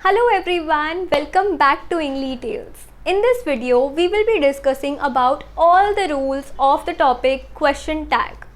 Hello everyone, welcome back to EngliTales. In this video, we will be discussing about all the rules of the topic question tag.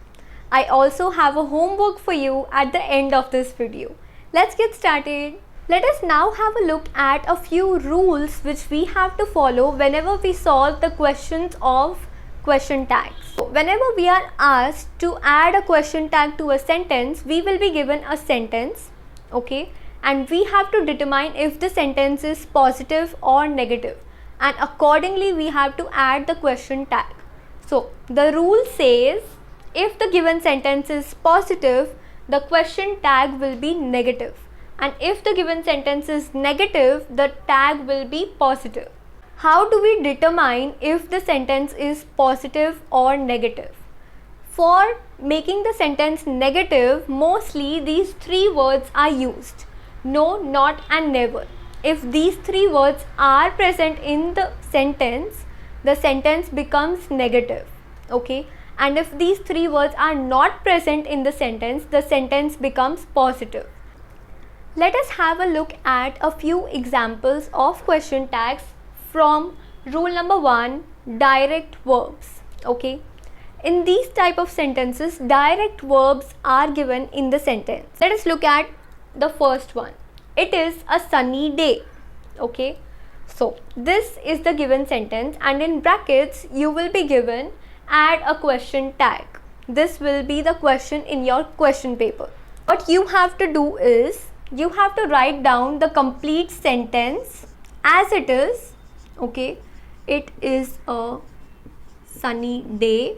I also have a homework for you at the end of this video. Let's get started. Let us now have a look at a few rules which we have to follow whenever we solve the questions of question tags. So, whenever we are asked to add a question tag to a sentence, we will be given a sentence, okay? And we have to determine if the sentence is positive or negative, and accordingly we have to add the question tag. So the rule says if the given sentence is positive, the question tag will be negative, and if the given sentence is negative, the tag will be positive. How do we determine if the sentence is positive or negative? For making the sentence negative, mostly these three words are used: no, not and never. If these three words are present in the sentence becomes negative, okay? And if these three words are not present in the sentence becomes positive. Let us have a look at a few examples of question tags from rule number 1, direct verbs, okay? In these type of sentences, direct verbs are given in the sentence. Let us look at the first one. It is a sunny day, okay? So this is the given sentence, and in brackets you will be given add a question tag. This will be the question in your question paper. What you have to do is you have to write down the complete sentence as it is, okay? It is a sunny day,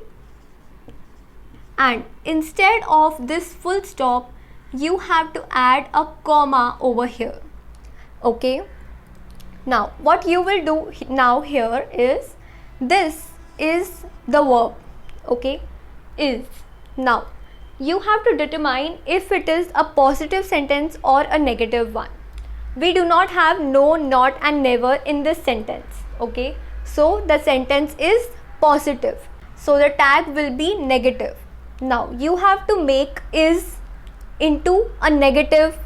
and instead of this full stop you have to add a comma over here, okay? Now what you will do now here is, this is the verb, okay? Is. Now you have to determine if it is a positive sentence or a negative one. We do not have no, not and never in this sentence, okay? So the sentence is positive, so the tag will be negative. Now you have to make is into a negative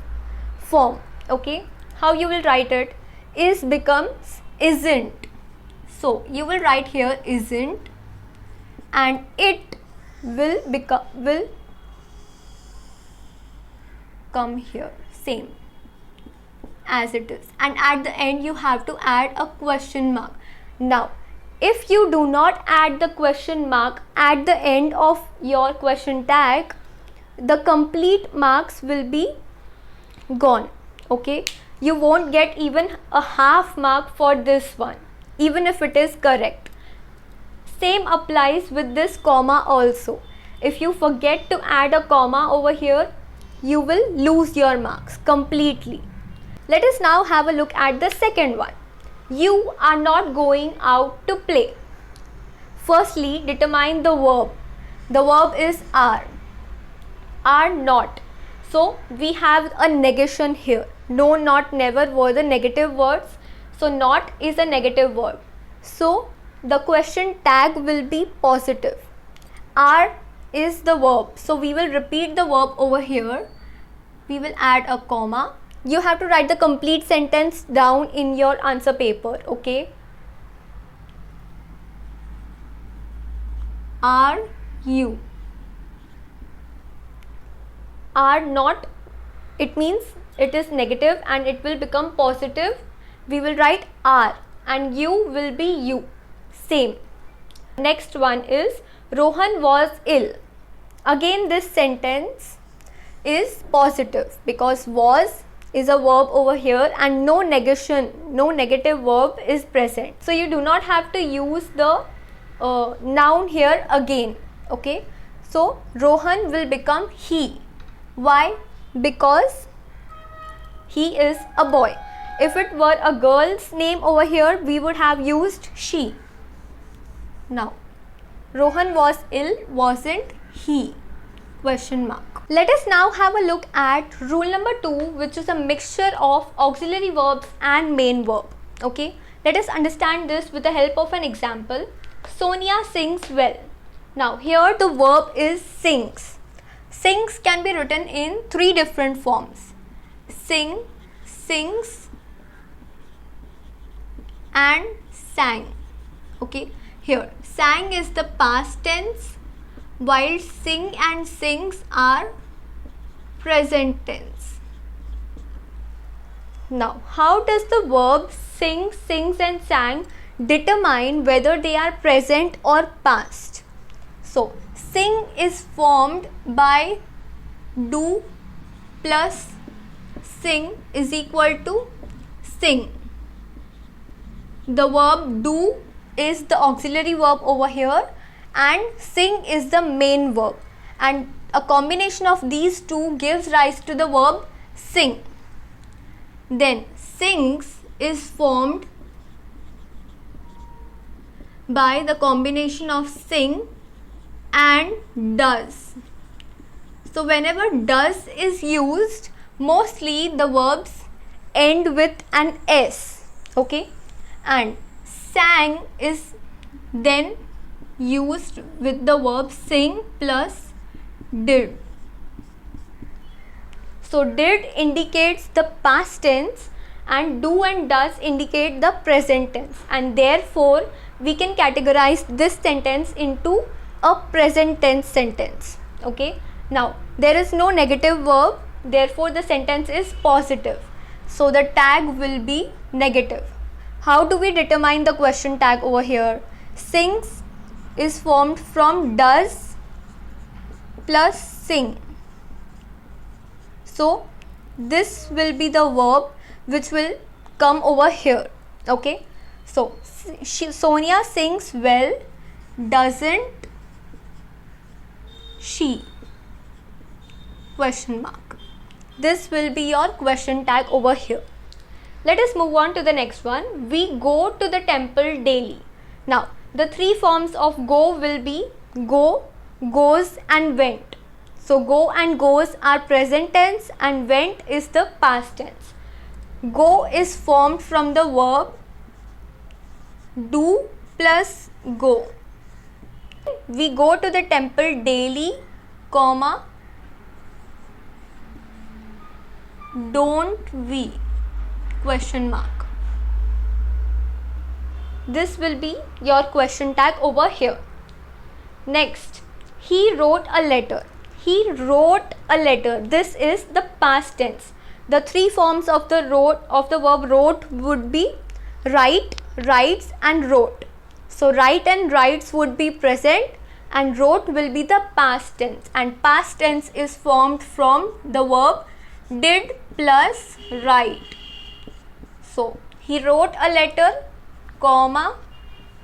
form, okay? How you will write it? Is becomes isn't. So you will write here isn't, and it will come here same as it is, and at the end you have to add a question mark. Now if you do not add the question mark at the end of your question tag, the complete marks will be gone, okay? You won't get even a half mark for this one, even if it is correct. Same applies with this comma also. If you forget to add a comma over here, you will lose your marks completely. Let us now have a look at the second one. You are not going out to play. Firstly, determine the verb. The verb is are not. So we have a negation here. No, not, never were the negative words. So not is a negative verb. So the question tag will be positive. Are is the verb. So we will repeat the verb over here. We will add a comma. You have to write the complete sentence down in your answer paper, okay? Are you? Are not, it means it is negative and it will become positive. We will write are, and you will be you, same. Next one is Rohan was ill. Again this sentence is positive because was is a verb over here, and no negation, no negative verb is present. So you do not have to use the noun here again, okay? So Rohan will become he. Why? Because he is a boy. If it were a girl's name over here, we would have used she. Now, Rohan was ill, wasn't he? Question mark. Let us now have a look at rule number 2, which is a mixture of auxiliary verbs and main verb, okay? Let us understand this with the help of an example. Sonia sings well. Now here the verb is sings. Sings can be written in 3 different forms: sing, sings, and sang. Okay, here sang is the past tense, while sing and sings are present tense. Now, how does the verb sing, sings and sang determine whether they are present or past? So, sing is formed by do plus sing is equal to sing. The verb do is the auxiliary verb over here and sing is the main verb, and a combination of these two gives rise to the verb sing. Then sings is formed by the combination of sing and does. So whenever does is used, mostly the verbs end with an s. Okay, and sang is then used with the verb sing plus did. So did indicates the past tense and do and does indicate the present tense, and therefore we can categorize this sentence into a present tense sentence. Okay, now there is no negative verb, therefore the sentence is positive, so the tag will be negative. How do we determine the question tag over here? Sings is formed from does plus sing. So this will be the verb which will come over here. Okay, so Sonia sings well, doesn't she? Question mark. This will be your question tag over here. Let us move on to the next one. We go to the temple daily. Now the three forms of go will be go, goes and went. So go and goes are present tense and went is the past tense. Go is formed from the verb do plus go. We go to the temple daily, comma, don't we? Question mark. This will be your question tag over here. Next, he wrote a letter. He wrote a letter. This is the past tense. The three forms of the verb wrote would be write, writes and wrote. So write and writes would be present and wrote will be the past tense, and past tense is formed from the verb did plus write. So he wrote a letter, comma,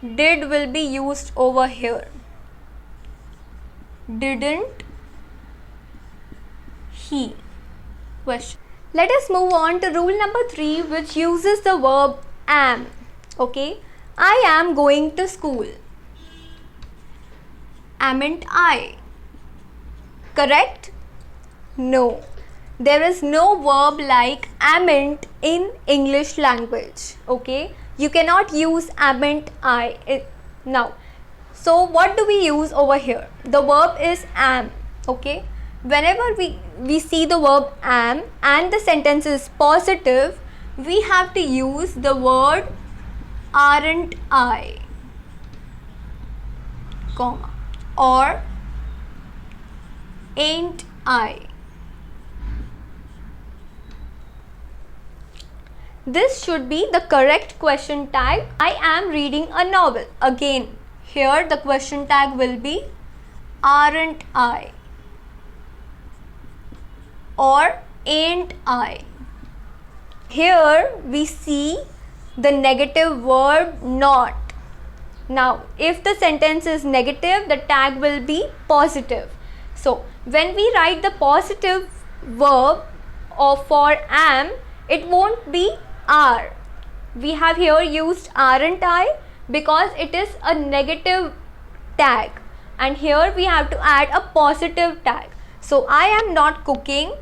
did will be used over here. Didn't he? Question. Let us move on to rule number 3, which uses the verb am. Okay, I am going to school. Amn't I? Correct? No. There is no verb like amn't in English language. Okay, you cannot use amn't I. Now, so what do we use over here? The verb is am. Okay, whenever we see the verb am and the sentence is positive, we have to use the word aren't I, comma, or ain't I. This should be the correct question tag. I am reading a novel. Again, here the question tag will be aren't I or ain't I. Here we see the negative word not. Now, if the sentence is negative, the tag will be positive. So, when we write the positive verb for am, it won't be are. We have here used aren't I because it is a negative tag, and here we have to add a positive tag. So I am not cooking,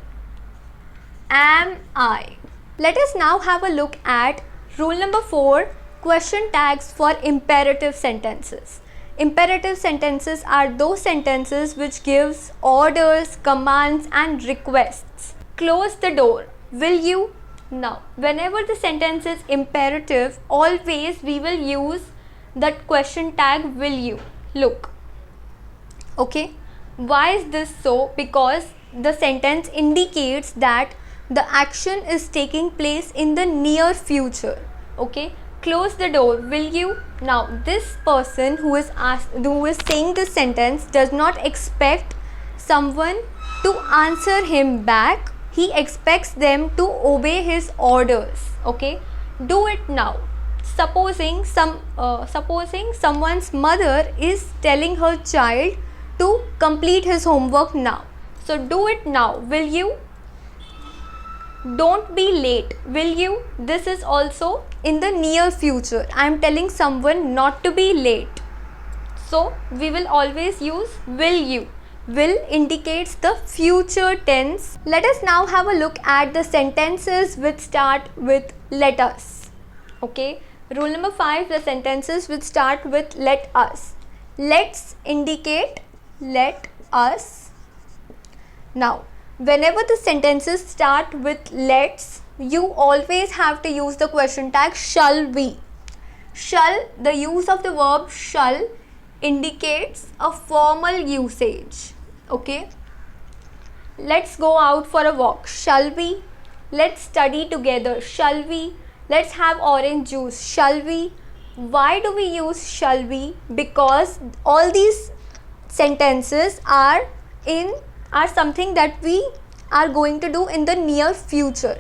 am I? Let us now have a look at rule number 4, question tags for imperative sentences. Imperative sentences are those sentences which gives orders, commands and requests. Close the door. Will you? Now, whenever the sentence is imperative, always we will use that question tag will you. Look. Okay. Why is this so? Because the sentence indicates that the action is taking place in the near future. Okay. Close the door, will you? Now, this person who is saying this sentence does not expect someone to answer him back. He expects them to obey his orders. Okay. Do it now. Supposing someone's mother is telling her child to complete his homework now. So do it now, will you? Don't be late, will you? This is also in the near future. I am telling someone not to be late. So we will always use will you. Will indicates the future tense. Let us now have a look at the sentences which start with let us. Okay. Rule number 5, the sentences which start with let us. Let's indicate let us. Now, whenever the sentences start with let's, you always have to use the question tag shall we. Shall, the use of the verb shall indicates a formal usage. Okay. Let's go out for a walk. Shall we? Let's study together. Shall we? Let's have orange juice. Shall we? Why do we use shall we? Because all these sentences are something that we are going to do in the near future.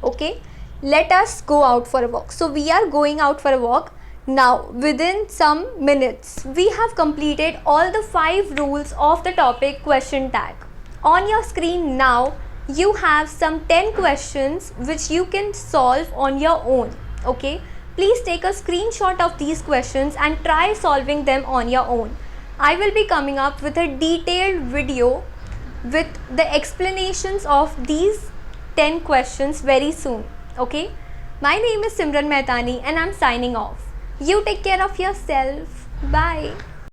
Okay. Let us go out for a walk. So we are going out for a walk. Now, within some minutes, we have completed all the 5 rules of the topic question tag. On your screen now, you have some 10 questions which you can solve on your own. Okay. Please take a screenshot of these questions and try solving them on your own. I will be coming up with a detailed video with the explanations of these 10 questions very soon. Okay. My name is Simran Mehtani and I'm signing off. You take care of yourself. Bye.